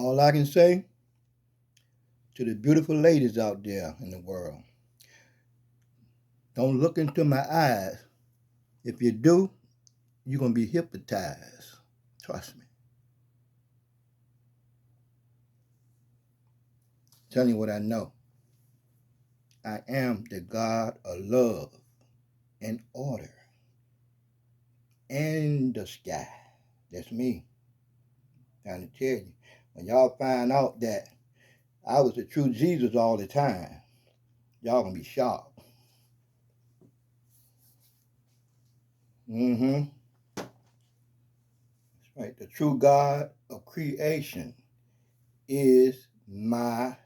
All I can say to the beautiful ladies out there in the world, don't look into my eyes. If you do, you're going to be hypnotized. Trust me. Tell you what I know. I am the God of love and order in the sky. That's me. Trying to tell you. When y'all find out that I was the true Jesus all the time, y'all going to be shocked. Mm-hmm. That's right. The true God of creation is my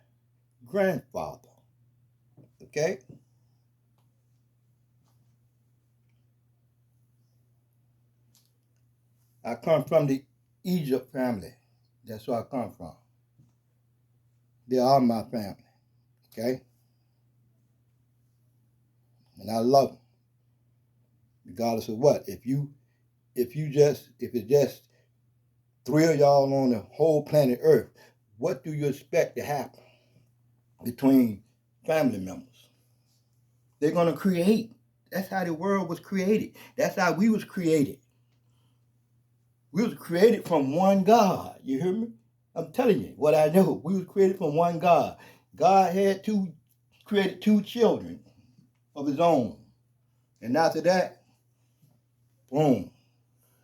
grandfather. Okay? I come from the Egypt family. That's where I come from. They are my family. Okay? And I love them. Regardless of what. If it's just three of y'all on the whole planet Earth, what do you expect to happen between family members? They're gonna create. That's how the world was created. That's how we was created. We was created from one God. You hear me? I'm telling you what I know. We was created from one God. God had created two children of his own. And after that, boom,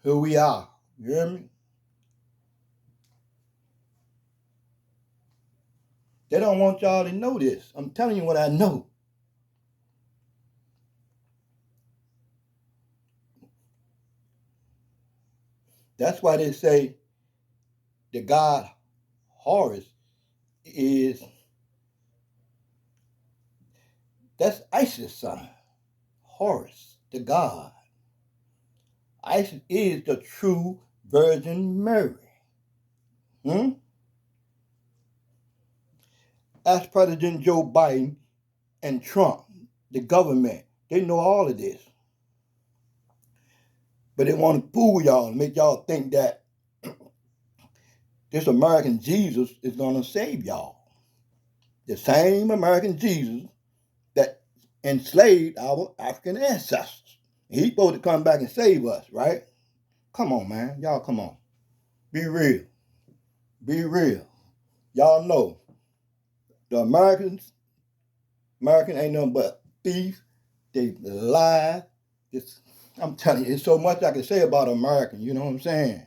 here we are. You hear me? They don't want y'all to know this. I'm telling you what I know. That's why they say the god Horus is, that's Isis' son. Horus, the god. Isis is the true Virgin Mary. Hmm? Ask President Joe Biden and Trump, the government. They know all of this. But they want to fool y'all and make y'all think that this American Jesus is going to save y'all. The same American Jesus that enslaved our African ancestors. He's supposed to come back and save us, right? Come on, man. Y'all come on. Be real. Be real. Y'all know the American ain't nothing but thieves. They lie. I'm telling you, there's so much I can say about American, you know what I'm saying?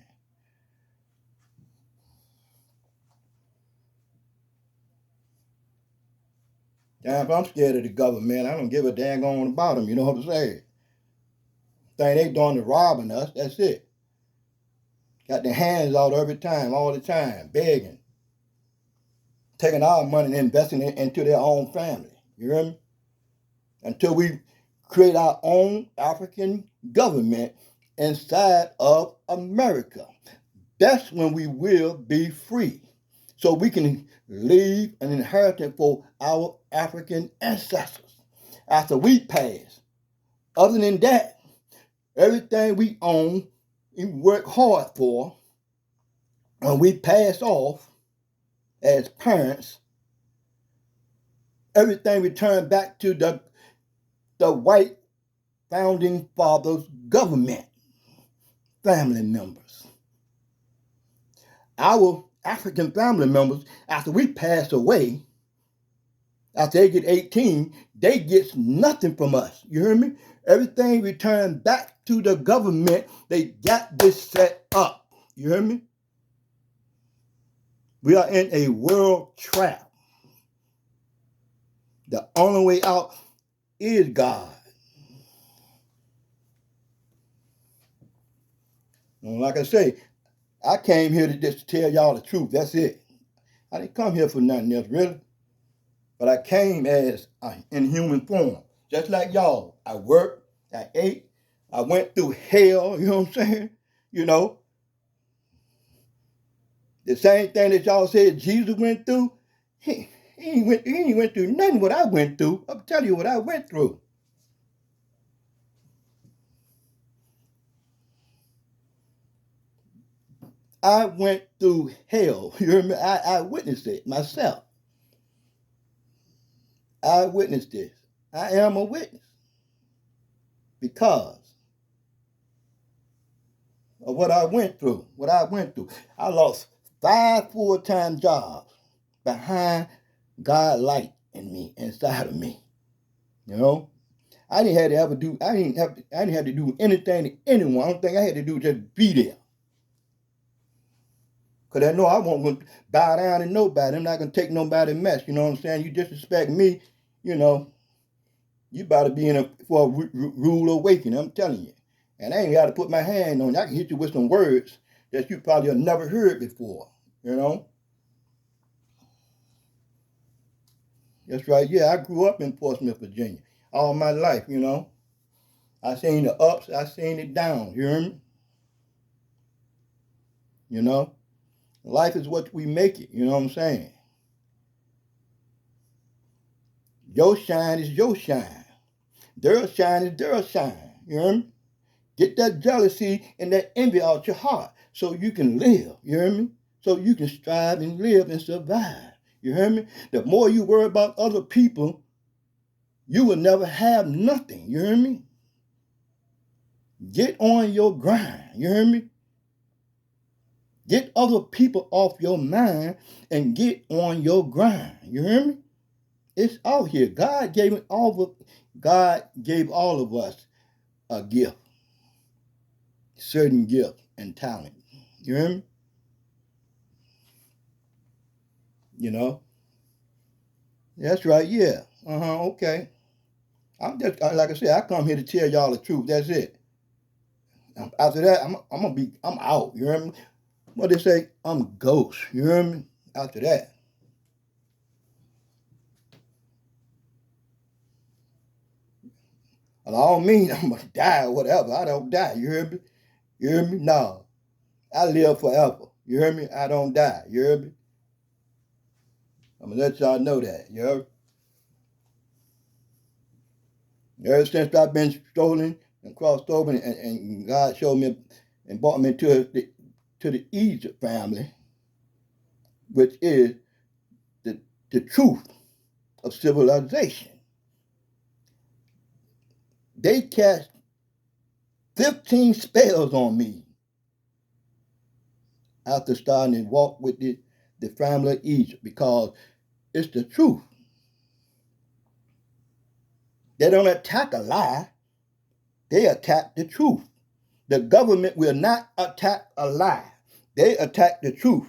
Damn, if I'm scared of the government, I don't give a dang on about them, you know what I'm saying? Thing they doing is robbing us, that's it. Got their hands out every time, all the time, begging. Taking our money and investing it into their own family. You hear me? Until we create our own African government inside of America. That's when we will be free. So we can leave an inheritance for our African ancestors after we pass. Other than that, everything we own, we work hard for, when we pass off as parents, everything returned back to the white founding fathers' government, family members. Our African family members, after we pass away, after they get 18, they get nothing from us. You hear me? Everything returned back to the government. They got this set up. You hear me? We are in a world trap. The only way out is God. And like I say, I came here to just tell y'all the truth. That's it. I didn't come here for nothing else, really. But I came as in human form. Just like y'all. I worked, I ate, I went through hell, you know what I'm saying? You know, the same thing that y'all said Jesus went through, he ain't went through nothing what I went through. I'll tell you what I went through. I went through hell. You hear me? I witnessed it myself. I witnessed this. I am a witness because of what I went through. What I went through. I lost 5 full-time jobs behind God light in me, inside of me. You know? I didn't have to ever do I didn't have to do anything to anyone. I don't think I had to do just be there. Cause I know I won't gonna bow down to nobody. I'm not gonna take nobody's mess. You know what I'm saying? You disrespect me, you know, you about to be in for a rude awakening. I'm telling you. And I ain't got to put my hand on you. I can hit you with some words that you probably have never heard before. You know? That's right. Yeah, I grew up in Portsmouth, Virginia, all my life. You know, I seen the ups, I seen the downs. You hear me? You know, life is what we make it. You know what I'm saying? Your shine is your shine. Their shine is their shine. You hear me? Get that jealousy and that envy out your heart so you can live. You hear me? So you can strive and live and survive. You hear me? The more you worry about other people, you will never have nothing. You hear me? Get on your grind. You hear me? Get other people off your mind and get on your grind. You hear me? It's out here. God gave all of us a gift, certain gift and talent. You hear me? You know? That's right. Yeah. Okay. I'm just like I said. I come here to tell y'all the truth. That's it. After that, I'm out. You hear me? What they say? I'm ghost. You hear me? After that. I don't mean I'm gonna die or whatever. I don't die. You hear me? You hear me? No. I live forever. You hear me? I don't die. You hear me? I'm gonna let y'all know that. You hear me? Ever since I've been stolen and crossed over and God showed me and brought me to the Egypt family, which is the truth of civilization. They cast 15 spells on me after starting to walk with the family of Egypt because it's the truth. They don't attack a lie, they attack the truth. The government will not attack a lie. They attack the truth.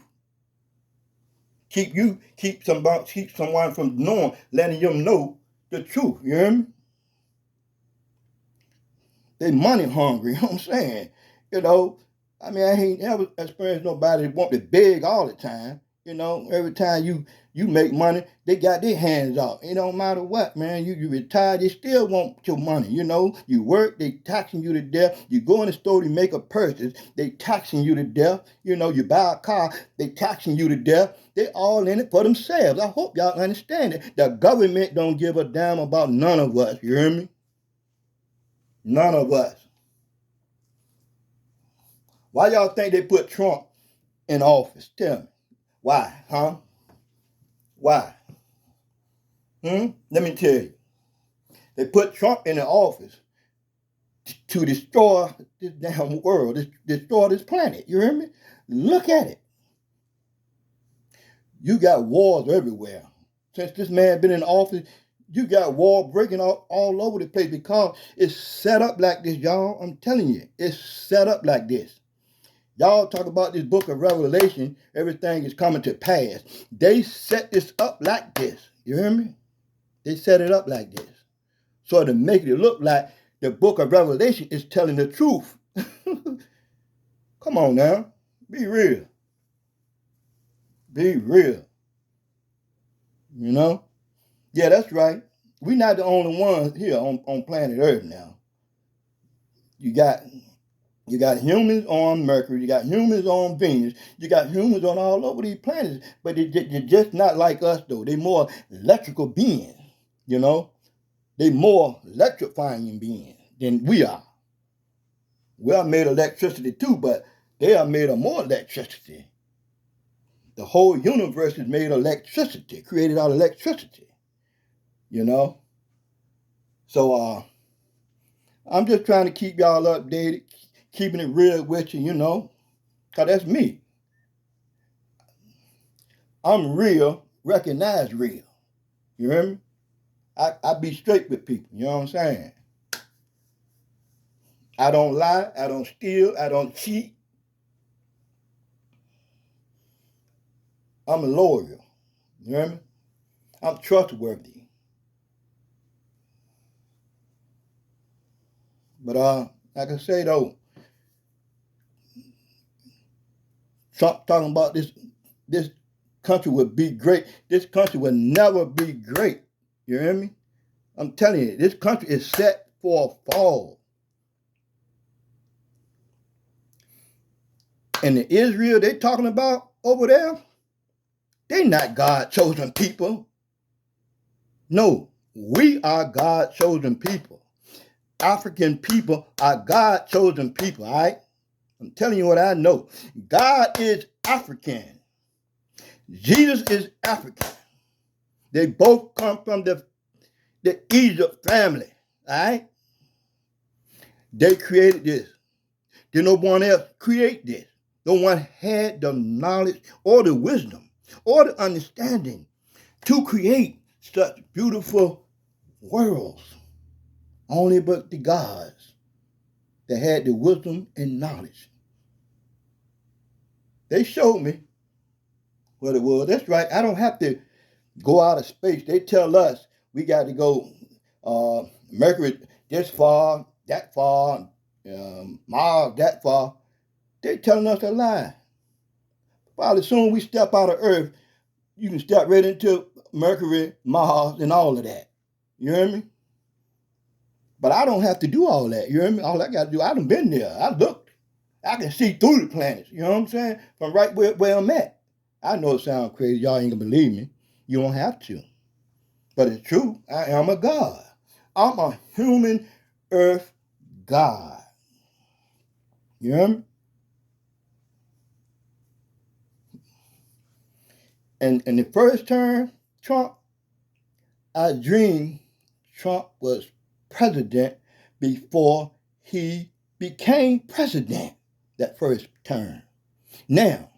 Keep someone from knowing, letting them know the truth. You hear me? They money hungry, you know what I'm saying? You know, I mean, I ain't ever experienced nobody that want to beg all the time. You know, every time you make money, they got their hands out. It don't matter what, man. You retire, they still want your money. You know, you work, they taxing you to death. You go in the store to make a purchase, they taxing you to death. You know, you buy a car, they taxing you to death. They all in it for themselves. I hope y'all understand it. The government don't give a damn about none of us. You hear me? None of us. Why y'all think they put Trump in office? Tell me. Why? Huh? Why? Let me tell you. They put Trump in the office to destroy this damn world, destroy this planet. You hear me? Look at it. You got wars everywhere. Since this man been in office, you got war breaking out all over the place because it's set up like this, y'all. I'm telling you, it's set up like this. Y'all talk about this book of Revelation, everything is coming to pass. They set this up like this. You hear me? They set it up like this. So to make it look like the book of Revelation is telling the truth. Come on now. Be real. Be real. You know? Yeah, that's right. We're not the only ones here on planet Earth now. You got humans on Mercury, you got humans on Venus, you got humans on all over these planets, but they're just not like us though. They're more electrical beings, you know? They're more electrifying beings than we are. We are made of electricity too, but They are made of more electricity. The whole universe is made of electricity, created out of electricity. You know? So I'm just trying to keep y'all updated, keeping it real with you, you know, because that's me. I'm real, recognize real. You hear me? I be straight with people, you know what I'm saying? I don't lie, I don't steal, I don't cheat. I'm loyal, you hear me? I'm trustworthy. But like I say though, Trump talking about this country would be great. This country will never be great. You hear me? I'm telling you, this country is set for a fall. And the Israel they talking about over there, they not God chosen people. No, we are God chosen people. African people are God chosen people, all right? I'm telling you what I know. God is African. Jesus is African. They both come from the Egypt family, all right? They created this. Did no one else create this? No one had the knowledge or the wisdom or the understanding to create such beautiful worlds. Only but the gods that had the wisdom and knowledge. They showed me what it was. That's right. I don't have to go out of space. They tell us we got to go Mercury this far, that far, Mars that far. They telling us a lie. Probably soon we step out of Earth, you can step right into Mercury, Mars, and all of that. You hear me? But I don't have to do all that. You hear me? All I got to do, I done been there. I looked. I can see through the planets. You know what I'm saying? From right where I'm at. I know it sounds crazy. Y'all ain't gonna believe me. You don't have to. But it's true. I am a God. I'm a human earth God. You hear me? And in the first term, Trump, I dreamed Trump was president before he became president that first term. Now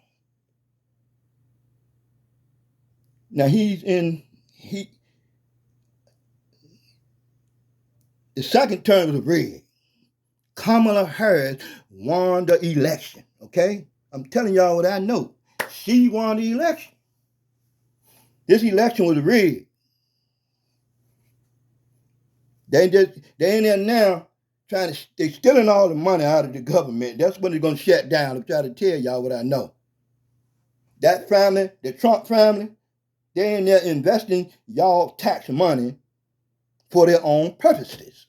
he's in the second term was rigged. Kamala Harris won the election. Okay? I'm telling y'all what I know. She won the election. This election was rigged. They ain't there now they stealing all the money out of the government. That's when they're gonna shut down. I'm trying to tell y'all what I know. That family, the Trump family, they in there investing y'all tax money for their own purposes.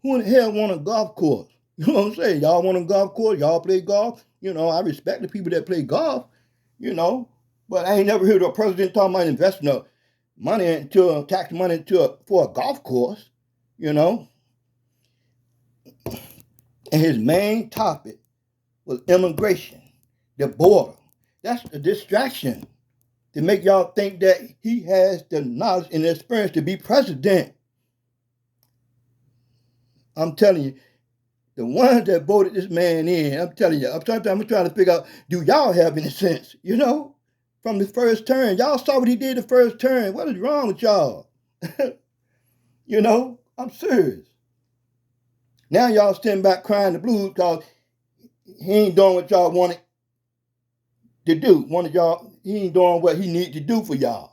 Who in the hell want a golf course? You know what I'm saying? Y'all want a golf course? Y'all play golf? You know, I respect the people that play golf, you know, but I ain't never heard of a president talking about investing money into tax money for a golf course, you know. And his main topic was immigration, the border. That's a distraction to make y'all think that he has the knowledge and experience to be president. I'm telling you, the ones that voted this man in, I'm telling you, I'm trying to figure out, do y'all have any sense? You know, from the first term, y'all saw what he did the first term. What is wrong with y'all? You know, I'm serious. Now y'all sitting back crying the blues because he ain't doing what y'all wanted to do. He ain't doing what he need to do for y'all.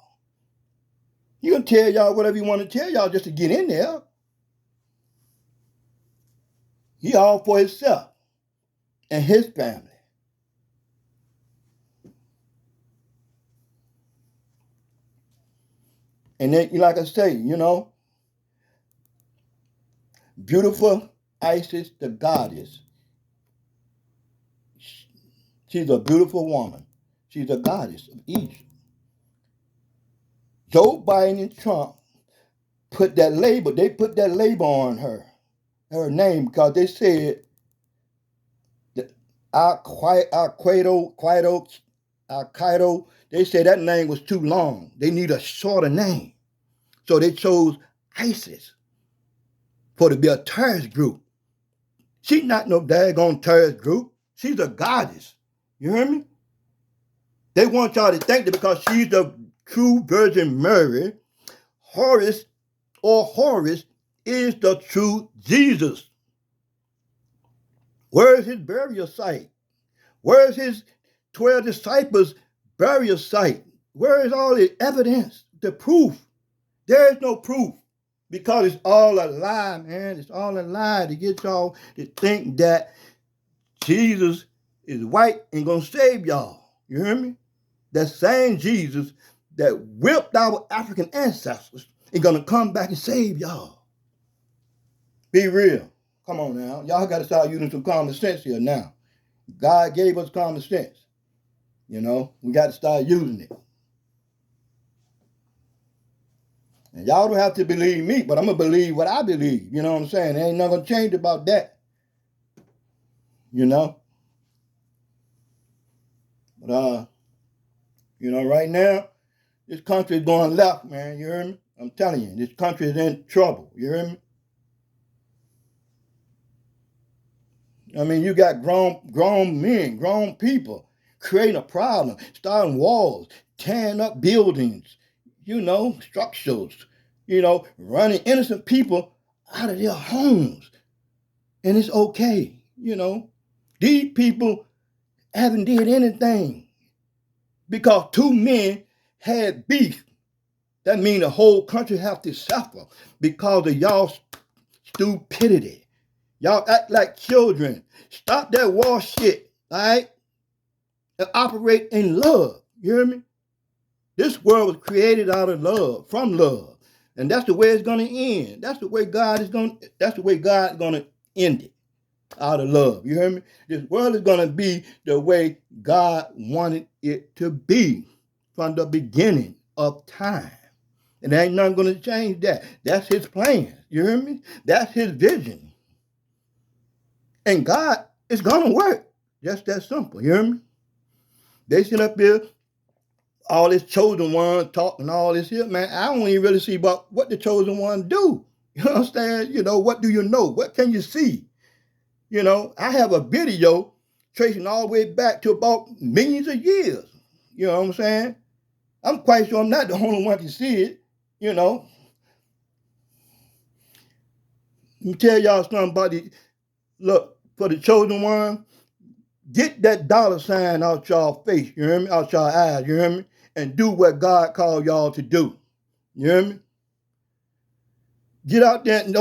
You can tell y'all whatever you want to tell y'all just to get in there. He all for himself and his family. And then, like I say, you know, beautiful Isis, the goddess. She's a beautiful woman. She's a goddess of Egypt. Joe Biden and Trump put that label, on her name, because they said that Al-Qaeda, they said that name was too long. They need a shorter name. So they chose ISIS for to be a terrorist group. She's not no daggone terrorist group. She's a goddess. You hear me? They want y'all to think that because she's the true Virgin Mary, Horus is the true Jesus. Where is his burial site? Where is his 12 disciples' burial site? Where is all the evidence, the proof? There is no proof because it's all a lie, man. It's all a lie to get y'all to think that Jesus is white and gonna save y'all. You hear me? That same Jesus that whipped our African ancestors is gonna come back and save y'all. Be real. Come on now. Y'all got to start using some common sense here now. God gave us common sense. You know, we got to start using it. And y'all don't have to believe me, but I'm going to believe what I believe. You know what I'm saying? There ain't nothing going to change about that. You know? But, right now, this country is going left, man. You hear me? I'm telling you, this country is in trouble. You hear me? I mean, you got grown men, grown people creating a problem, starting walls, tearing up buildings, structures, running innocent people out of their homes. And it's okay, These people haven't did anything because two men had beef. That means the whole country have to suffer because of y'all stupidity. Y'all act like children. Stop that war shit, all right? And operate in love. You hear me? This world was created out of love, from love. And that's the way it's gonna end. That's the way God is gonna end it. Out of love. You hear me? This world is gonna be the way God wanted it to be from the beginning of time. And there ain't nothing gonna change that. That's his plan. You hear me? That's his vision. And God is gonna work. Just that simple. You hear me? They sit up here, all this chosen one talking all this here, man. I don't even really see about what the chosen one do. You understand? What do you know? What can you see? I have a video tracing all the way back to about millions of years. You know what I'm saying? I'm quite sure I'm not the only one can see it. Let me tell y'all something about look, for the chosen one, get that dollar sign out y'all face, you hear me? Out y'all eyes, you hear me? And do what God called y'all to do. You hear me? Get out there and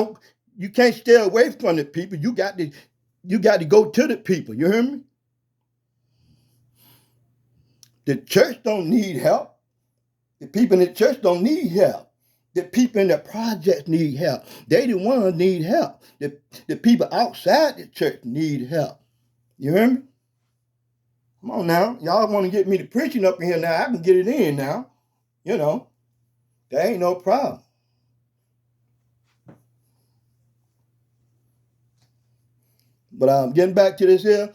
you can't stay away from the people. You got to go to the people, you hear me? The church don't need help. The people in the church don't need help. The people in the projects need help. They the ones need help. The people outside the church need help. You hear me? Come on now. Y'all want to get me to preaching up in here now. I can get it in now. There ain't no problem. But getting back to this here,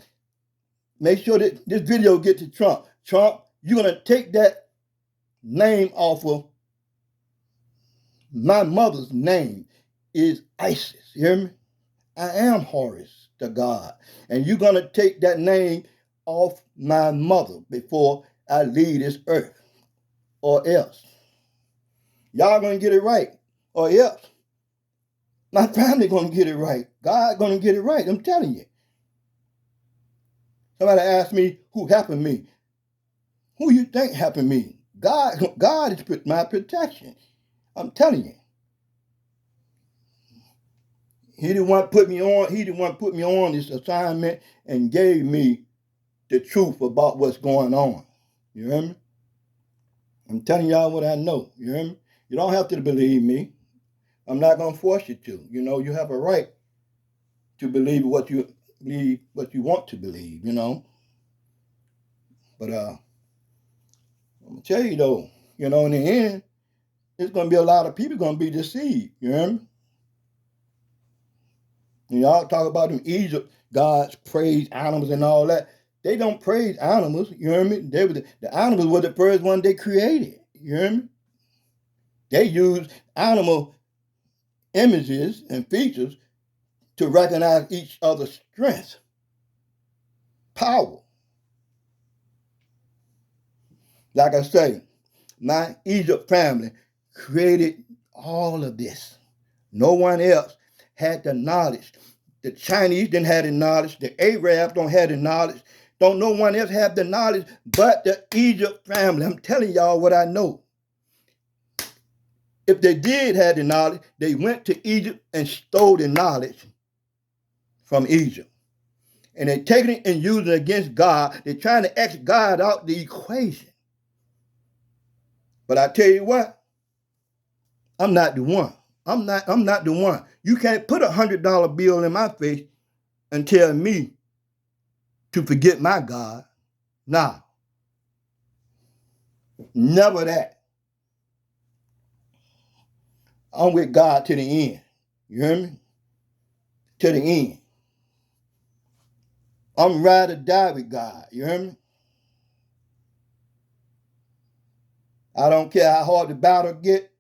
make sure that this video get to Trump. Trump, you're going to take that name off of my mother's name is Isis. You hear me? I am Horus, the God. And you're going to take that name off my mother before I leave this earth. Or else. Y'all going to get it right. Or else. My family going to get it right. God going to get it right. I'm telling you. Somebody asked me who happened me. Who you think happened me? God is my protection. I'm telling you. He didn't want to put me on. He didn't want to put me on this assignment and gave me the truth about what's going on. You hear me? I'm telling y'all what I know. You hear me? You don't have to believe me. I'm not going to force you to. You have a right to believe what you want to believe, But I'm going to tell you though, in the end, it's going to be a lot of people going to be deceived. You hear me? Y'all talk about them Egypt gods praise animals and all that. They don't praise animals. You hear me? The animals were the first one they created. You hear me? They use animal images and features to recognize each other's strength, power. Like I say, my Egypt family created all of this. No one else had the knowledge. The Chinese didn't have the knowledge. The Arabs don't have the knowledge. Don't no one else have the knowledge but the Egypt family. I'm telling y'all what I know. If they did have the knowledge, they went to Egypt and stole the knowledge from Egypt. And they're taking it and using it against God. They're trying to X God out the equation. But I tell you what, I'm not the one. I'm not the one. You can't put $100 bill in my face and tell me to forget my God. Nah. Never that. I'm with God to the end. You hear me? To the end. I'm ride or die with God. You hear me? I don't care how hard the battle get.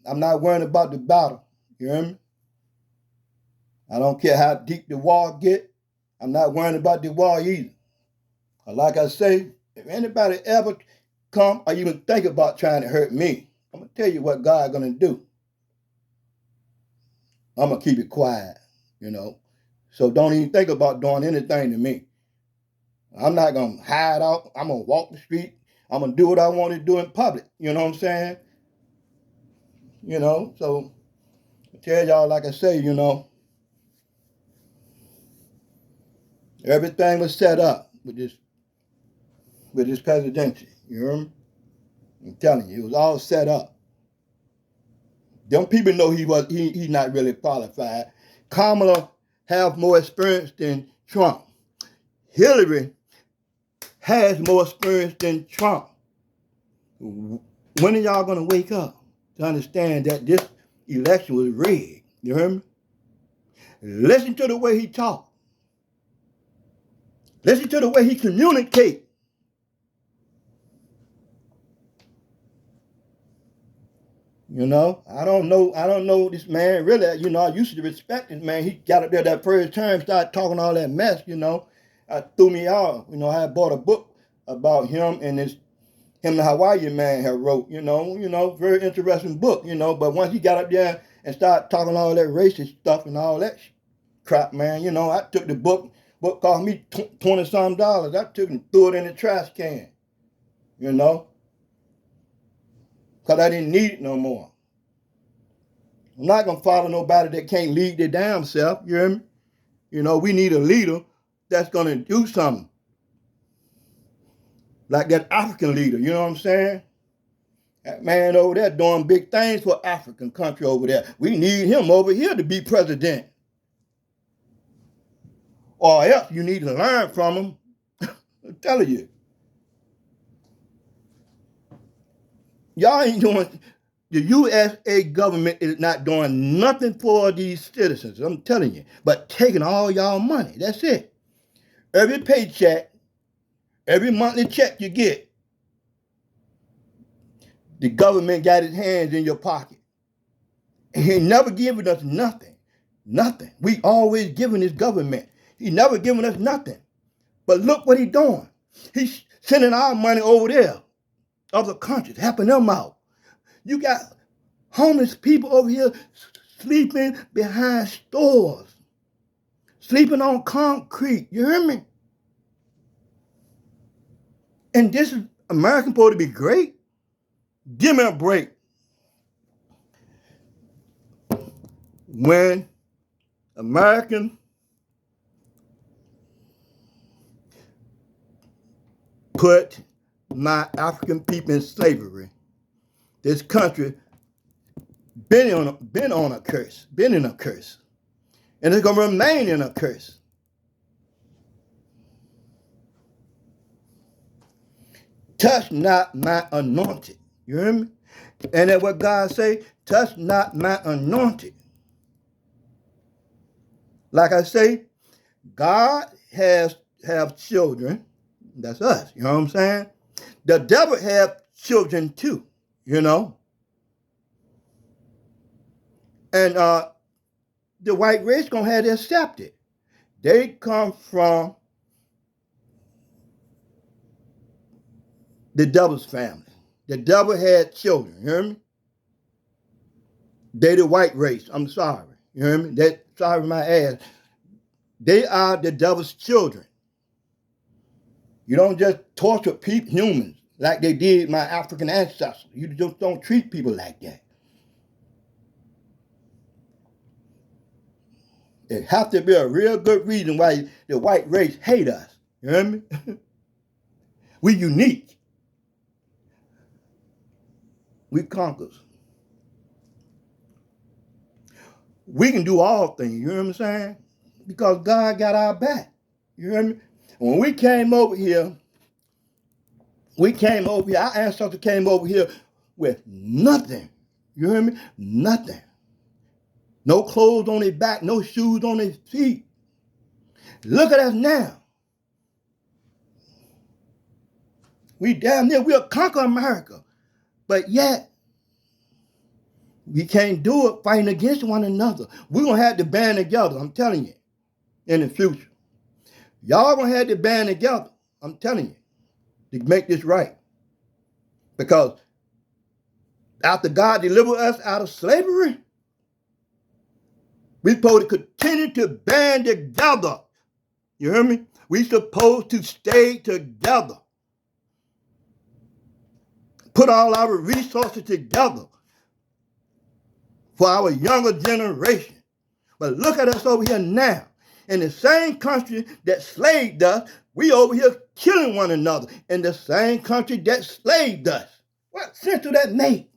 I'm not worrying about the battle. You hear me? I don't care how deep the wall get. I'm not worrying about the wall either. Like I say, if anybody ever come or even think about trying to hurt me, I'm going to tell you what God's going to do. I'm going to keep it quiet, you know. So don't even think about doing anything to me. I'm not going to hide out. I'm going to walk the street. I'm going to do what I want to do in public. You know what I'm saying? You know, so I tell y'all, like I say, you know, everything was set up with this presidency. You hear me? I'm telling you, it was all set up. Them people know he's not really qualified. Kamala have more experience than Trump. Hillary has more experience than Trump. When are y'all gonna wake up to understand that this election was rigged? You hear me? Listen to the way he talk. Listen to the way he communicate. You know, I don't know this man really. You know, I used to respect this man. He got up there that first term, started talking all that mess. You know, threw me off. You know, I had bought a book about him and the Hawaiian man had wrote. You know, very interesting book. You know, but once he got up there and started talking all that racist stuff and all that crap, man. You know, I took the book. Book cost me $20-some. I took and threw it in the trash can. You know. Because I didn't need it no more. I'm not going to follow nobody that can't lead their damn self. You hear me? You know, we need a leader that's going to do something. Like that African leader, you know what I'm saying? That man over there doing big things for African country over there. We need him over here to be president. Or else you need to learn from him. I'm telling you. Y'all ain't doing, the USA government is not doing nothing for these citizens, I'm telling you, but taking all y'all money. That's it. Every paycheck, every monthly check you get, the government got its hands in your pocket. And he ain't never giving us nothing. Nothing. We always giving this government. He never giving us nothing. But look what he doing. He's sending our money over there, other countries, helping them out. You got homeless people over here sleeping behind stores, sleeping on concrete. You hear me? And this is American supposed to be great? Give me a break. When American put my African people in slavery, this country been in a curse, and it's gonna remain in a curse. Touch not my anointed. You hear me? And that's what God say, touch not my anointed. Like I say, God have children. That's us. You know what I'm saying? The devil have children too. You know, and the white race gonna have to accept it. They come from the devil's family. The devil had children. You hear me? They the white race. I'm sorry. You hear me? Sorry my ass. They are the devil's children. You don't just torture humans like they did my African ancestors. You just don't treat people like that. There has to be a real good reason why the white race hate us. You hear me? We unique. We conquers. We can do all things. You hear what I'm saying? Because God got our back. You hear me? When we came over here, our ancestors came over here with nothing. You hear me? Nothing. No clothes on their back, no shoes on their feet. Look at us now. We damn near, we'll conquer America. But yet, we can't do it fighting against one another. We're going to have to band together, I'm telling you, in the future. Y'all going to have to band together, I'm telling you, to make this right. Because after God delivered us out of slavery, we're supposed to continue to band together. You hear me? We're supposed to stay together. Put all our resources together for our younger generation. But look at us over here now. In the same country that slaved us, we over here killing one another. In the same country that slaved us. What sense do that make?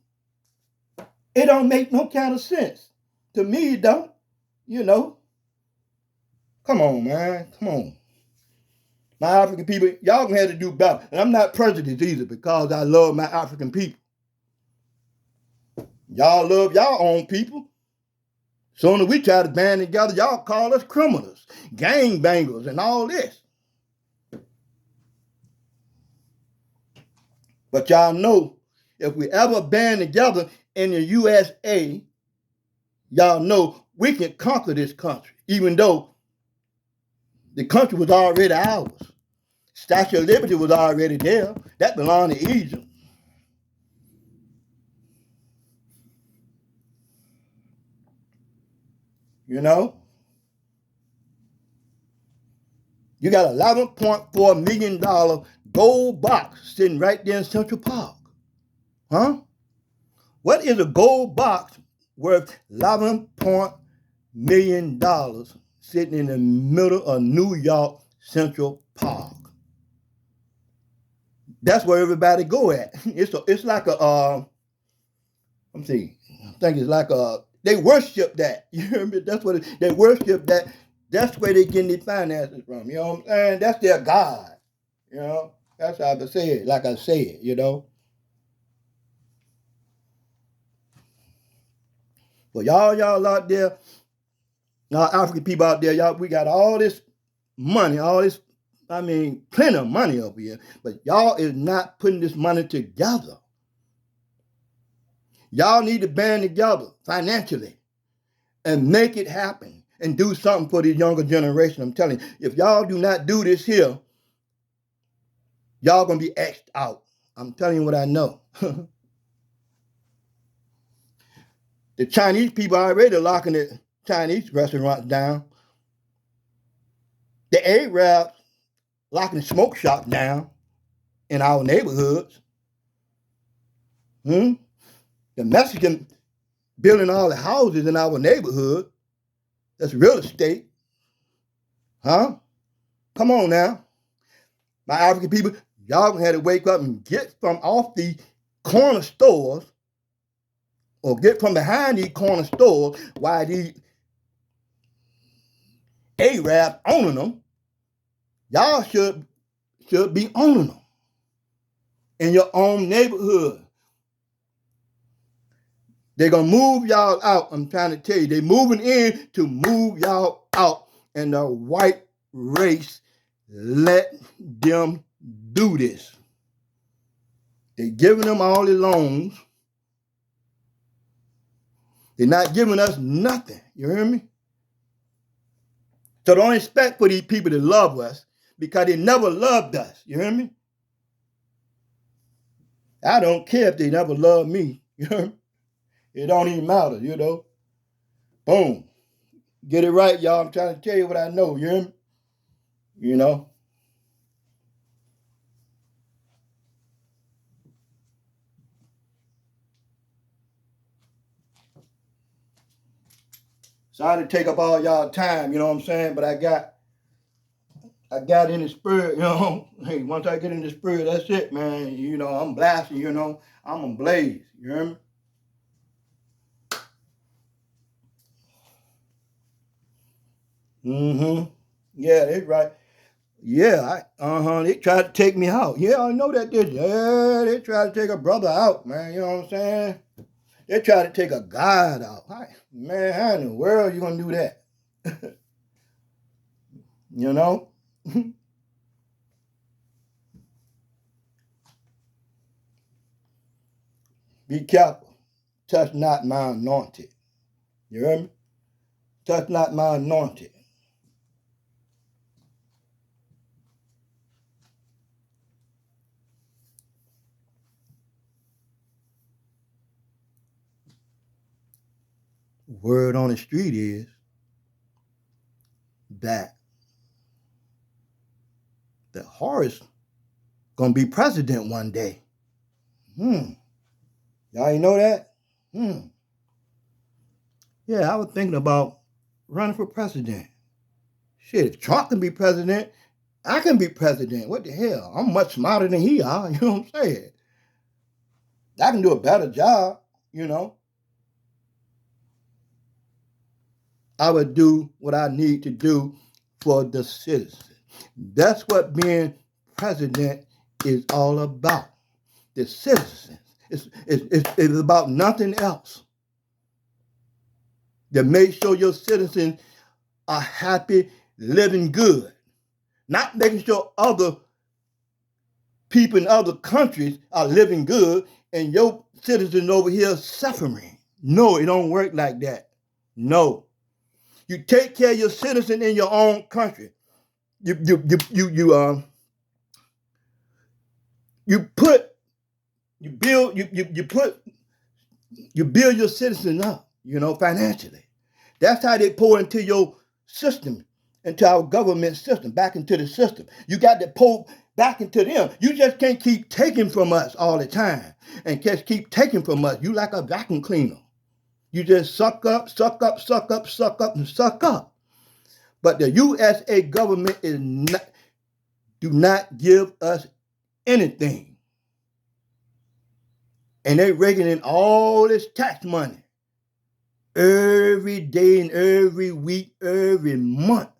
It don't make no kind of sense. To me, it don't. You know. Come on, man. Come on. My African people, y'all gonna have to do better. And I'm not prejudiced either because I love my African people. Y'all love y'all own people. Soon as we try to band together, y'all call us criminals, gangbangers, and all this. But y'all know, if we ever band together in the USA, y'all know we can conquer this country, even though the country was already ours. Statue of Liberty was already there. That belonged to Egypt. You know? You got $11.4 million gold box sitting right there in Central Park. Huh? What is a gold box worth $11 million sitting in the middle of New York Central Park? That's where everybody go at. It's like a, let me see, I think it's like they worship that. You hear me? That's what they worship that. That's where they getting their finances from. You know what I'm saying? That's their God. You know? That's how I say it, like I say it, you know? But y'all out there, y'all African people out there, y'all, we got all this money, plenty of money over here, but y'all is not putting this money together. Y'all need to band together financially and make it happen and do something for the younger generation. I'm telling you, if y'all do not do this here, y'all gonna be X'd out. I'm telling you what I know. The Chinese people are already locking the Chinese restaurants down. The Arabs locking the smoke shop down in our neighborhoods. The Mexican building all the houses in our neighborhood. That's real estate. Huh? Come on now. My African people, y'all gonna have to wake up and get from off the corner stores or get from behind these corner stores while these Arabs owning them. Y'all should be owning them in your own neighborhood. They're going to move y'all out. I'm trying to tell you, they're moving in to move y'all out and the white race let them do this. They're giving them all the loans. They're not giving us nothing. You hear me? So don't expect for these people to love us because they never loved us. You hear me? I don't care if they never loved me. You hear me? It don't even matter, you know. Boom. Get it right, y'all. I'm trying to tell you what I know. You hear me? You know. Sorry to take up all y'all time, you know what I'm saying? But I got in the spirit, you know. Hey, once I get in the spirit, that's it, man. You know, I'm blasting, you know. I'm on blaze, you hear me? Mm-hmm. Yeah, that's right. Yeah, they tried to take me out. Yeah, I know that did. Yeah, they tried to take a brother out, man. You know what I'm saying? They tried to take a God out. Man, how in the world you gonna do that? You know? Be careful. Touch not my anointed. You hear me? Touch not my anointed. Word on the street is that the Horace gonna be president one day. Y'all ain't know that? Yeah, I was thinking about running for president. Shit, if Trump can be president, I can be president. What the hell? I'm much smarter than he are. You know what I'm saying? I can do a better job, you know. I would do what I need to do for the citizens. That's what being president is all about. The citizens. It's about nothing else. To make sure your citizens are happy, living good. Not making sure other people in other countries are living good and your citizens over here suffering. No, it don't work like that. No. You take care of your citizen in your own country. You build your citizen up, you know, financially. That's how they pour into your system, into our government system, back into the system. You got to pour back into them. You just can't keep taking from us all the time and just keep taking from us. You like a vacuum cleaner. You just suck up, suck up, suck up, suck up, and suck up. But the USA government do not give us anything. And they raking in all this tax money every day and every week, every month.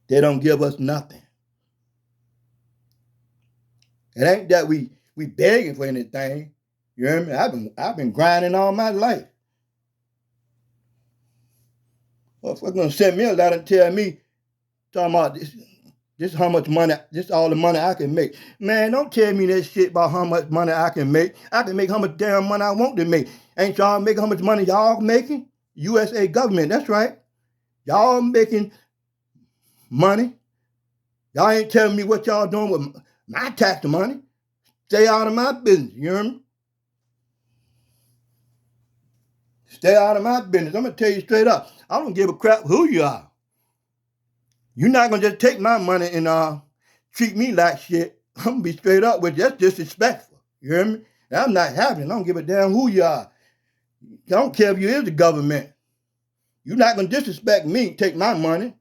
They don't give us nothing. It ain't that we begging for anything. You hear me? I've been grinding all my life. Well, if they're gonna send me a letter and tell me, talking about this is how much money, this is all the money I can make. Man, don't tell me that shit about how much money I can make. I can make how much damn money I want to make. Ain't y'all making how much money y'all making? USA government, that's right. Y'all making money. Y'all ain't telling me what y'all doing with my tax money. Stay out of my business, you hear me? Stay out of my business. I'm gonna tell you straight up. I don't give a crap who you are. You're not gonna just take my money and treat me like shit. I'm gonna be straight up with you. That's disrespectful. You hear me? And I'm not having it. I don't give a damn who you are. I don't care if you is the government. You're not gonna disrespect me, take my money.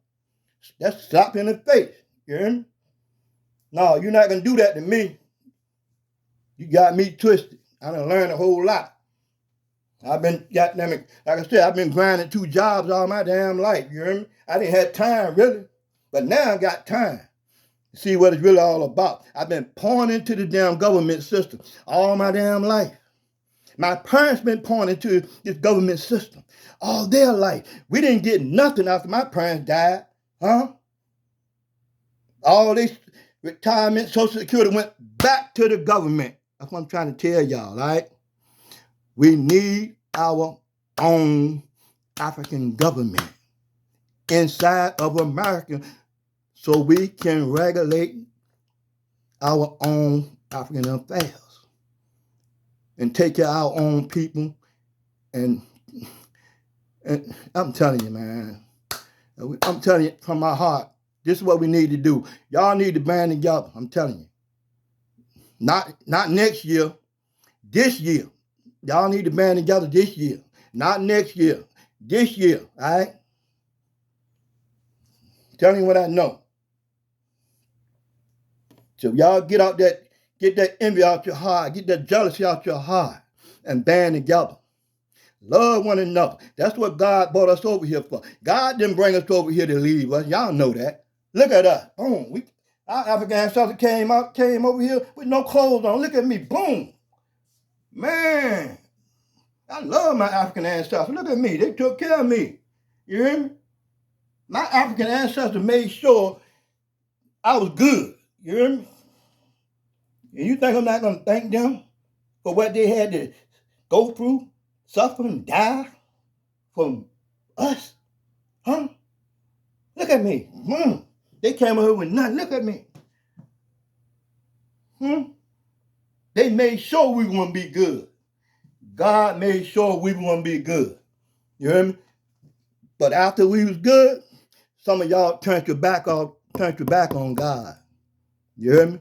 That's slap in the face. You hear me? No, you're not gonna do that to me. You got me twisted. I done learned a whole lot. I've been, goddamn it, like I said, I've been grinding 2 jobs all my damn life. You hear me? I didn't have time really, but now I got time to see what it's really all about. I've been pouring into the damn government system all my damn life. My parents been pointing to this government system all their life. We didn't get nothing after my parents died, huh? All this retirement, Social Security went back to the government. That's what I'm trying to tell y'all, right? We need our own African government inside of America so we can regulate our own African affairs and take care of our own people. And I'm telling you, man, I'm telling you from my heart, this is what we need to do. Y'all need to band together. I'm telling you. Not next year, this year. Y'all need to band together this year. Not next year, this year, all right? Telling you what I know. So y'all get that envy out your heart, get that jealousy out your heart, and band together. Love one another. That's what God brought us over here for. God didn't bring us over here to leave us. Y'all know that. Look at us. Boom. Our African ancestors came over here with no clothes on. Look at me. Boom. Man, I love my African ancestors. Look at me. They took care of me. You hear me? My African ancestors made sure I was good. You hear me? And you think I'm not going to thank them for what they had to go through, suffer, and die for us? Huh? Look at me. They came over with nothing. Look at me. They made sure we were going to be good. God made sure we were going to be good. You hear me? But after we was good, some of y'all turned your back on God. You hear me?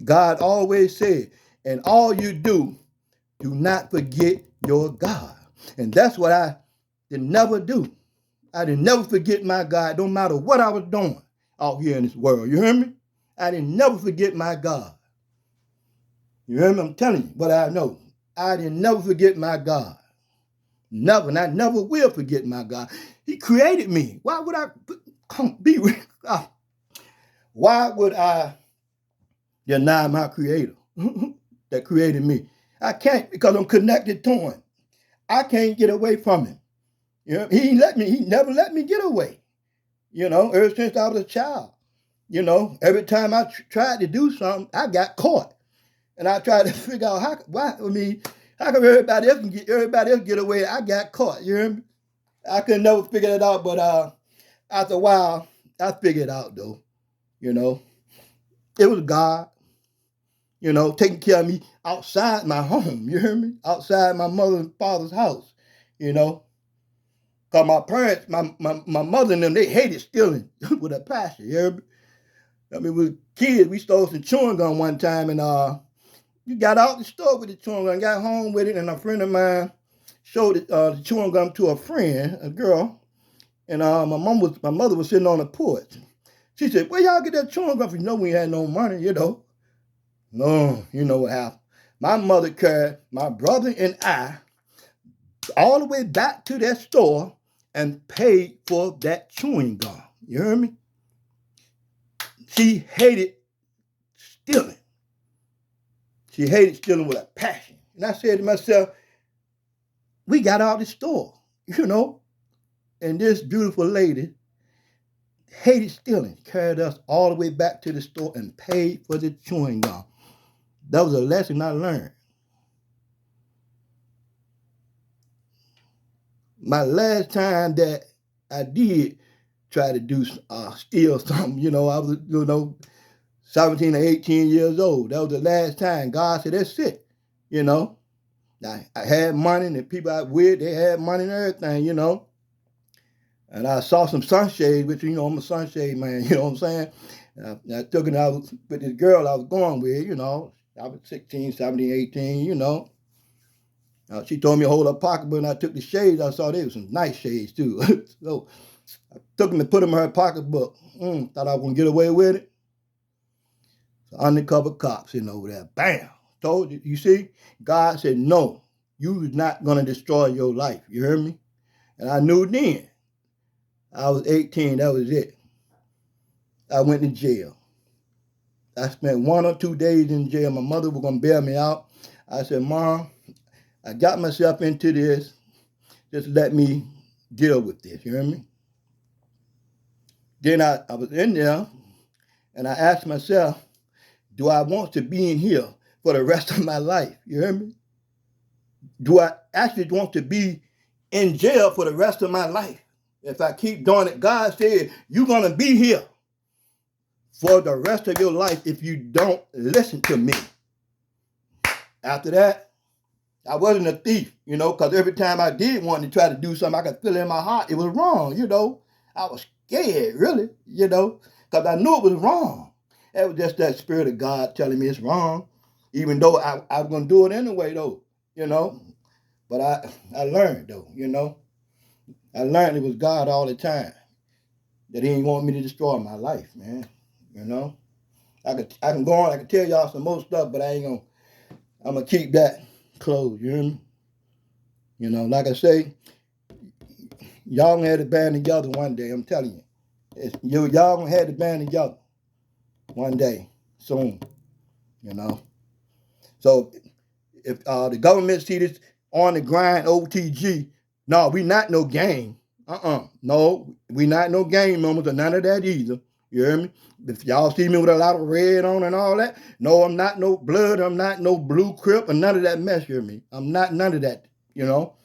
God always said, and all you do not forget your God. And that's what I did never do. I did never forget my God, no matter what I was doing out here in this world. You hear me? I did never forget my God. You hear me? I'm telling you what I know. I did never forget my God. Never, and I never will forget my God. He created me. Why would I be? Why would I deny my Creator that created me? I can't, because I'm connected to Him. I can't get away from Him. You know, He never let me get away. You know, ever since I was a child. You know, every time I tried to do something, I got caught. And I tried to figure out how come everybody else get away? I got caught. You hear me? I could never figure it out, but after a while, I figured it out though. You know, it was God. You know, taking care of me outside my home. You hear me? Outside my mother and father's house. You know, cause my parents, my mother and them, they hated stealing with a passion. You hear me? I mean, we were kids. We stole some chewing gum one time, and you got out the store with the chewing gum, got home with it, and a friend of mine showed the chewing gum to a friend, a girl, and my mother was sitting on the porch. She said, "Where y'all get that chewing gum from?" You know, we had no money, you know. No, you know what happened. My mother carried my brother and I all the way back to that store and paid for that chewing gum. You hear me? She hated stealing. She hated stealing with a passion. And I said to myself, we got out of the store, you know, and this beautiful lady hated stealing, carried us all the way back to the store and paid for the chewing gum. That was a lesson I learned. My last time that I did try to do steal something, you know, I was, 17 or 18 years old. That was the last time. God said, that's it, you know. I had money, and the people I with, they had money and everything, you know. And I saw some sunshades, which, you know, I'm a sunshade man, you know what I'm saying? I took it out with this girl I was going with, you know. I was 16, 17, 18, you know. She told me to hold her pocketbook, and I took the shades. I saw they were some nice shades, too. So I took them and put them in her pocketbook. Thought I was going to get away with it. So undercover cops sitting over there. Bam! Told you. You see? God said, no, you're not going to destroy your life. You heard me? And I knew then. I was 18. That was it. I went to jail. I spent 1 or 2 days in jail. My mother was going to bail me out. I said, Mom, I got myself into this. Just let me deal with this. You hear me? Then I was in there and I asked myself, do I want to be in here for the rest of my life? You hear me? Do I actually want to be in jail for the rest of my life? If I keep doing it, God said, you're going to be here for the rest of your life if you don't listen to me. After that, I wasn't a thief, because every time I did want to try to do something, I could feel it in my heart. It was wrong, I was scared, really, because I knew it was wrong. It was just that Spirit of God telling me it's wrong, even though I was going to do it anyway, though, But I learned, though, I learned it was God all the time, that he didn't want me to destroy my life, man, I can go on, I can tell y'all some more stuff, but I'm going to keep that closed, you hear me? Like I say, y'all gonna have to band together one day, I'm telling you. Y'all gonna have to band together one day, soon, So if the government see this on the grind OTG, no, we not no game. No, we not no game members or none of that either. You hear me? If y'all see me with a lot of red on and all that, no, I'm not no blood, I'm not no blue crip or none of that mess, you hear me? I'm not none of that, You know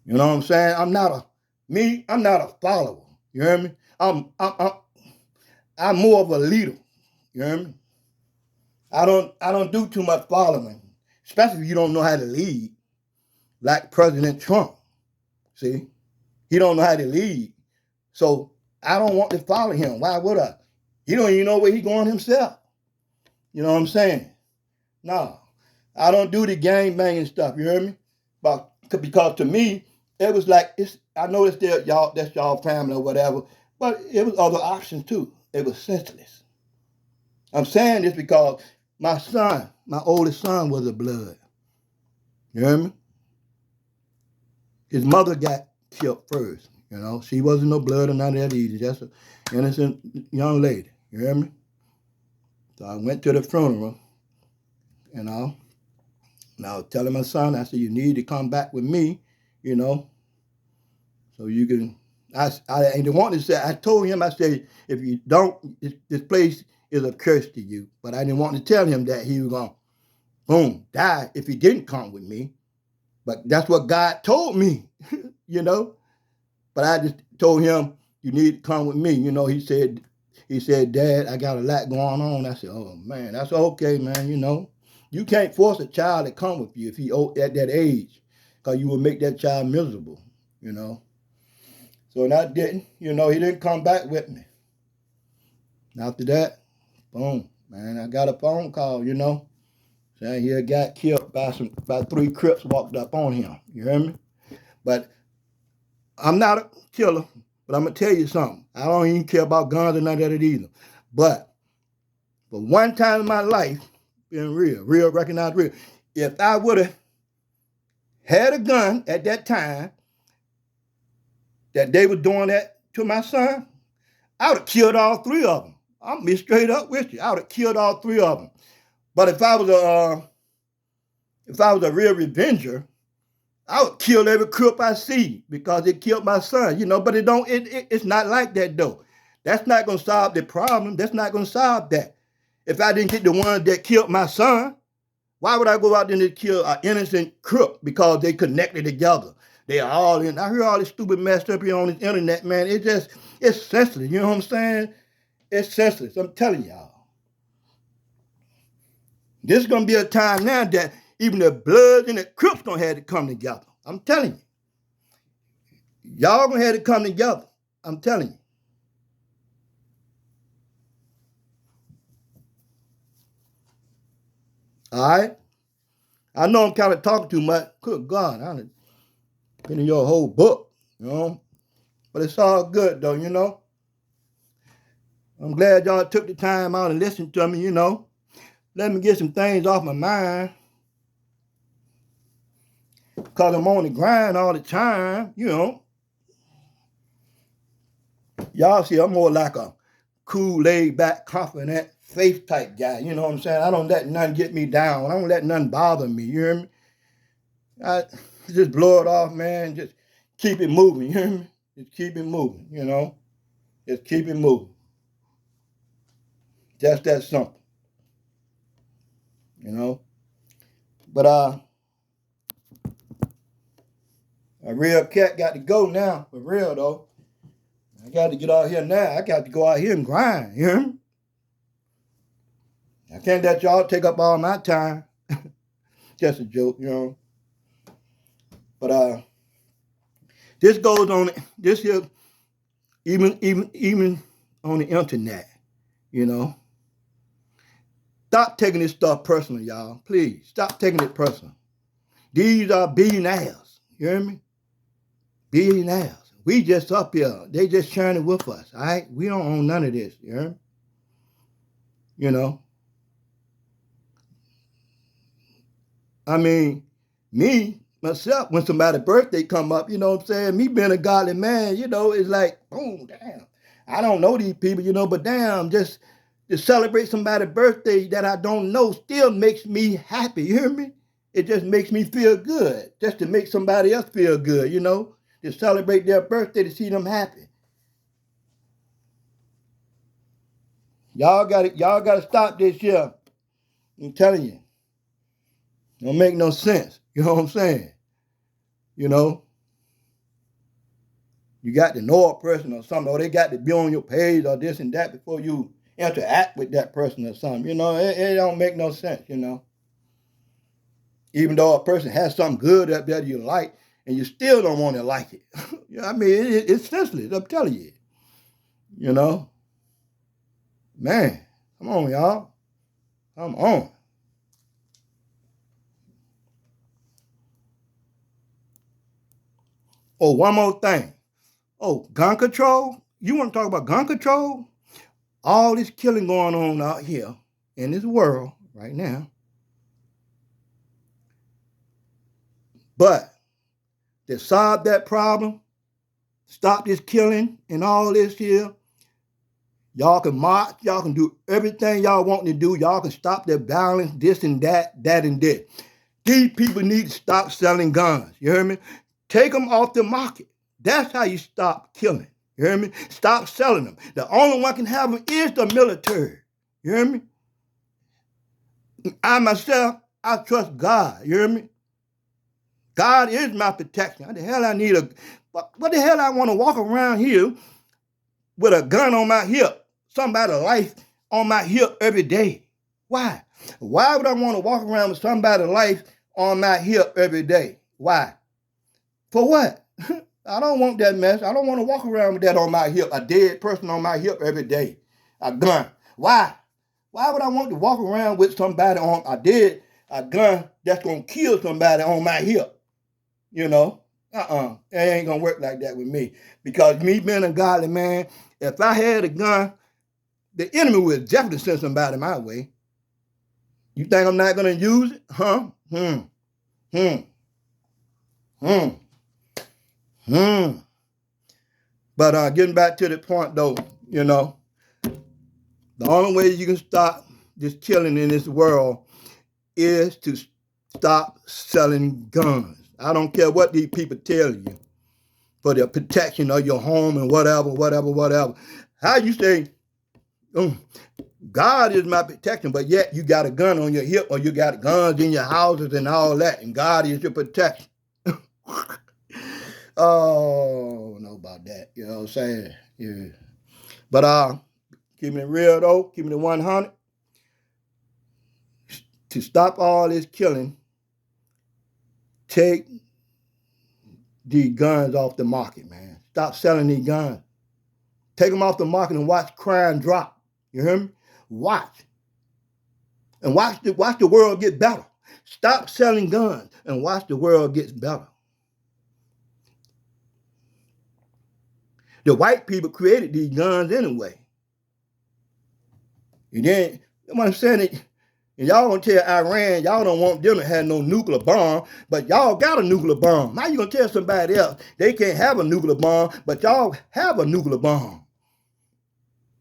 what I'm saying? I'm not a follower. You hear me? I'm more of a leader. You hear me? I don't do too much following, especially if you don't know how to lead, like President Trump. See, he don't know how to lead, so I don't want to follow him. Why would I? He don't even know where he's going himself. You know what I'm saying? No, I don't do the gang banging stuff. You hear me? But because to me, it was like I know it's that's y'all family or whatever, but it was other options too. It was senseless. I'm saying this because my oldest son, was a blood. You hear me? His mother got killed first. She wasn't no blood or none of that either. Just an innocent young lady. You hear me? So I went to the funeral, and I was telling my son, I said, you need to come back with me, so you can. I didn't want to say. I told him, I said, if you don't, this place is a curse to you. But I didn't want to tell him that he was going to, boom, die if he didn't come with me. But that's what God told me, But I just told him, you need to come with me. He said, Dad, I got a lot going on. I said, oh, man, that's okay, man, You can't force a child to come with you if he at that age, because you will make that child miserable, So and I didn't, he didn't come back with me. After that, boom, man, I got a phone call, saying he had got killed by 3 Crips walked up on him. You hear me? But I'm not a killer, but I'm going to tell you something. I don't even care about guns or none of that either. But for one time in my life, being real, recognized real, if I would have had a gun at that time that they were doing that to my son, I would have killed all 3 of them. I'm be straight up with you. I would have killed all 3 of them. But if I was a real revenger, I would kill every Crip I see because it killed my son, But it's not like that though. That's not gonna solve the problem. That's not gonna solve that. If I didn't get the ones that killed my son, why would I go out there and kill an innocent Crip because they connected together? They are all in. I hear all this stupid mess up here on this internet, man. It's senseless. You know what I'm saying? It's senseless. I'm telling y'all. This is gonna be a time now that even the Bloods and the Crips gonna have to come together. I'm telling you. Y'all gonna have to come together. I'm telling you. All right? I know I'm kind of talking too much. Good God, I've been in your whole book, But it's all good, though, I'm glad y'all took the time out and listened to me, Let me get some things off my mind. Because I'm on the grind all the time, Y'all see, I'm more like a cool, laid back, confident, faith type guy. You know what I'm saying? I don't let nothing get me down. I don't let nothing bother me. You hear me? I just blow it off, man. Just keep it moving. You hear me? Just keep it moving. You know? Just keep it moving. Just that simple. You know? But a real cat got to go now. For real though. I got to get out here now. I got to go out here and grind. You hear me? I can't let y'all take up all my time. Just a joke, you know. But this goes on. This here, even on the internet, you know. Stop taking this stuff personal, y'all. Please stop taking it personal. These are billionaires. You hear me? Billionaires. We just up here. They just sharing it with us. All right? We don't own none of this. You hear me? You know. I mean, me, myself, when somebody's birthday come up, you know what I'm saying? Me being a godly man, you know, it's like, oh, damn. I don't know these people, you know, but damn, just to celebrate somebody's birthday that I don't know still makes me happy, you hear me? It just makes me feel good, just to make somebody else feel good, you know? To celebrate their birthday, to see them happy. Y'all gotta stop this here. I'm telling you. Don't make no sense. You know what I'm saying? You know? You got to know a person or something, or they got to be on your page or this and that before you interact with that person or something. You know, it don't make no sense, you know? Even though a person has something good up there you like, and you still don't want to like it. You know, I mean, it's senseless, I'm telling you. You know? Man, come on, y'all. Come on. Oh, one more thing. Oh, gun control? You want to talk about gun control? All this killing going on out here in this world right now. But to solve that problem, stop this killing and all this here, y'all can march, y'all can do everything y'all want to do. Y'all can stop the violence, this and that and that. These people need to stop selling guns. You hear me? Take them off the market. That's how you stop killing. You hear me? Stop selling them. The only one can have them is the military. You hear me? I myself, I trust God. You hear me? God is my protection. What the hell I need what the hell I want to walk around here with a gun on my hip, somebody's life on my hip every day? Why? Why would I want to walk around with somebody's life on my hip every day? Why? For what? I don't want that mess. I don't want to walk around with that on my hip, a dead person on my hip every day, a gun. Why? Why would I want to walk around with somebody on a gun that's going to kill somebody on my hip? You know? It ain't going to work like that with me. Because me being a godly man, if I had a gun, the enemy would definitely send somebody my way. You think I'm not going to use it? Huh? But getting back to the point though, you know, the only way you can stop this killing in this world is to stop selling guns. I don't care what these people tell you for the protection of your home and whatever. How you say, God is my protection, but yet you got a gun on your hip or you got guns in your houses and all that, and God is your protection. Oh, know about that. You know what I'm saying? Yeah. But keeping it real though, keeping it 100. To stop all this killing, take these guns off the market, man. Stop selling these guns. Take them off the market and watch crime drop. You hear me? Watch. And watch the world get better. Stop selling guns and watch the world get better. The white people created these guns anyway. You didn't, you know what I'm saying? And y'all gonna tell Iran, y'all don't want them to have no nuclear bomb, but y'all got a nuclear bomb. How you gonna tell somebody else they can't have a nuclear bomb, but y'all have a nuclear bomb?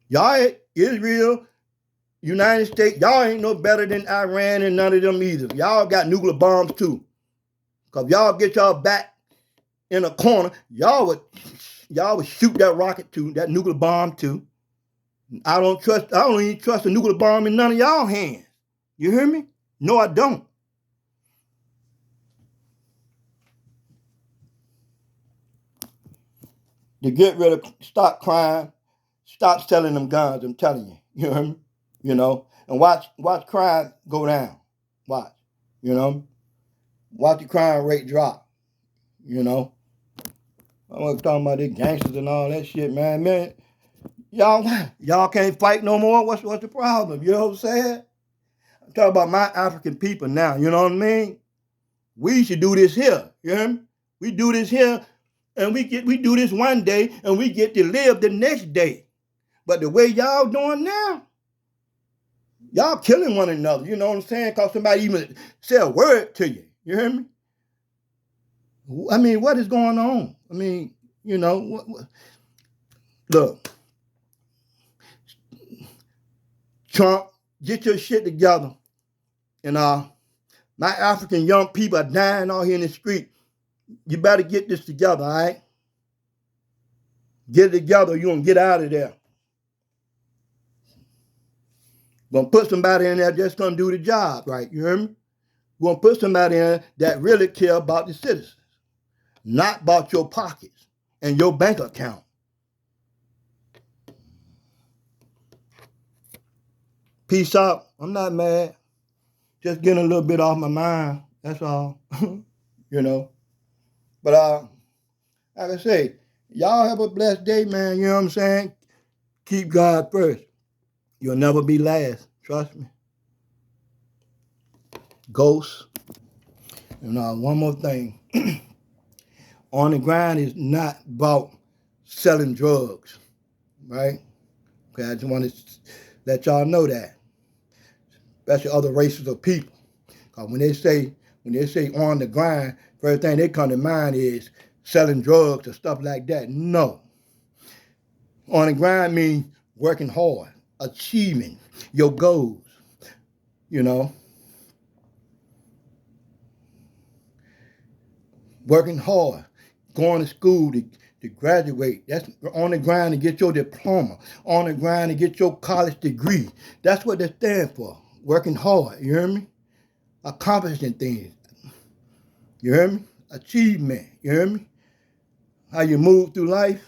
Y'all, Israel, United States, y'all ain't no better than Iran and none of them either. Y'all got nuclear bombs too. Because y'all get y'all back in a corner, y'all would shoot that rocket too, that nuclear bomb too. I don't even trust a nuclear bomb in none of y'all hands. You hear me? No, I don't. To get rid of, stop crime, stop selling them guns, I'm telling you. You hear me? You know, and watch crime go down. Watch. You know? Watch the crime rate drop. You know? I wasn't talking about the gangsters and all that shit, man. Man, y'all can't fight no more. What's the problem? You know what I'm saying? I'm talking about my African people now. You know what I mean? We should do this here. You hear me? We do this here, and we do this one day, and we get to live the next day. But the way y'all doing now, y'all killing one another. You know what I'm saying? Cause somebody even say a word to you. You hear me? I mean, what is going on? I mean, you know, look, Trump, get your shit together. And my African young people are dying out here in the street. You better get this together, all right? Get it together, you're gonna get out of there. Gonna put somebody in there that's gonna do the job, right? You hear me? Gonna put somebody in there that really care about the citizens, not about your pockets and your bank account. Peace out. I'm not mad. Just getting a little bit off my mind. That's all. You know. But like I say, y'all have a blessed day, man. You know what I'm saying? Keep God first. You'll never be last. Trust me. Ghosts. And one more thing. On the Grind is not about selling drugs, right? Okay, I just want to let y'all know that, especially other races of people. Because when they say on the grind, first thing they come to mind is selling drugs or stuff like that. No. On the grind means working hard, achieving your goals, you know. Working hard, going to school to graduate. That's on the grind to get your diploma, on the grind to get your college degree. That's what they stand for. Working hard, you hear me? Accomplishing things. You hear me? Achievement, you hear me? How you move through life.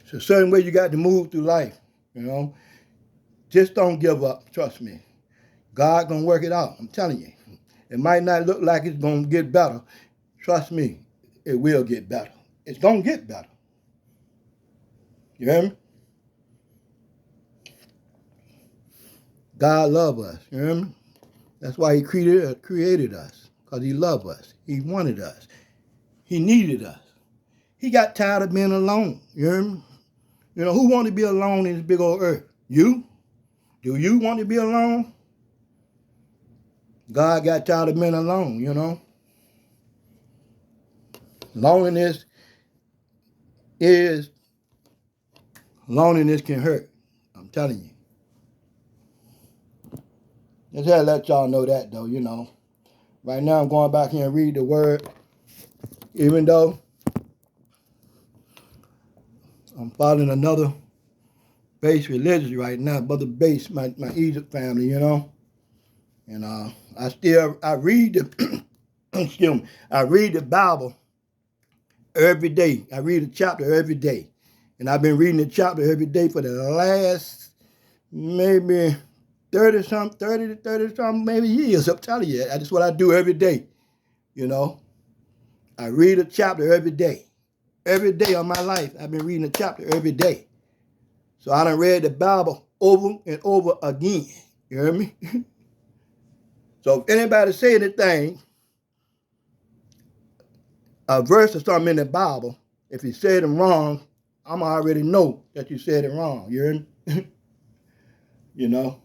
It's a certain way you got to move through life, you know? Just don't give up, trust me. God gonna work it out, I'm telling you. It might not look like it's gonna get better. Trust me, it will get better. It's gonna get better. You hear me? God love us, you hear me? That's why he created us, because he loved us. He wanted us. He needed us. He got tired of being alone, you hear me? You know, who want to be alone in this big old earth? You? Do you want to be alone? God got tired of being alone, you know? Loneliness can hurt. I'm telling you. Just had to let y'all know that, though, you know. Right now, I'm going back here and read the word, even though I'm following another base religion right now, Brother Base, my Egypt family, you know. And I read the, excuse me, I read the Bible every day. I read a chapter every day. And I've been reading the chapter every day for the last maybe 30 to 30 something maybe years. I'm telling you, that's what I do every day. You know, I read a chapter every day. Every day of my life, I've been reading a chapter every day. So I done read the Bible over and over again. You hear me? So if anybody say anything, a verse or something in the Bible, if you said it wrong, I'm already know that you said it wrong. You hear me? You know?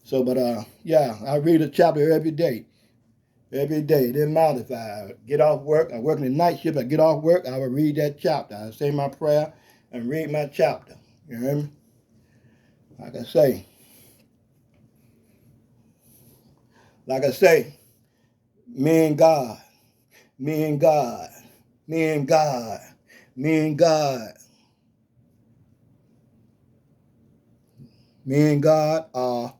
So, but yeah, I read a chapter every day. Every day. It didn't matter if I get off work, I work in the night shift, I get off work, I would read that chapter. I say my prayer, and read my chapter. You hear me? Like I say, me and God, me and God, me and God, me and God, me and God are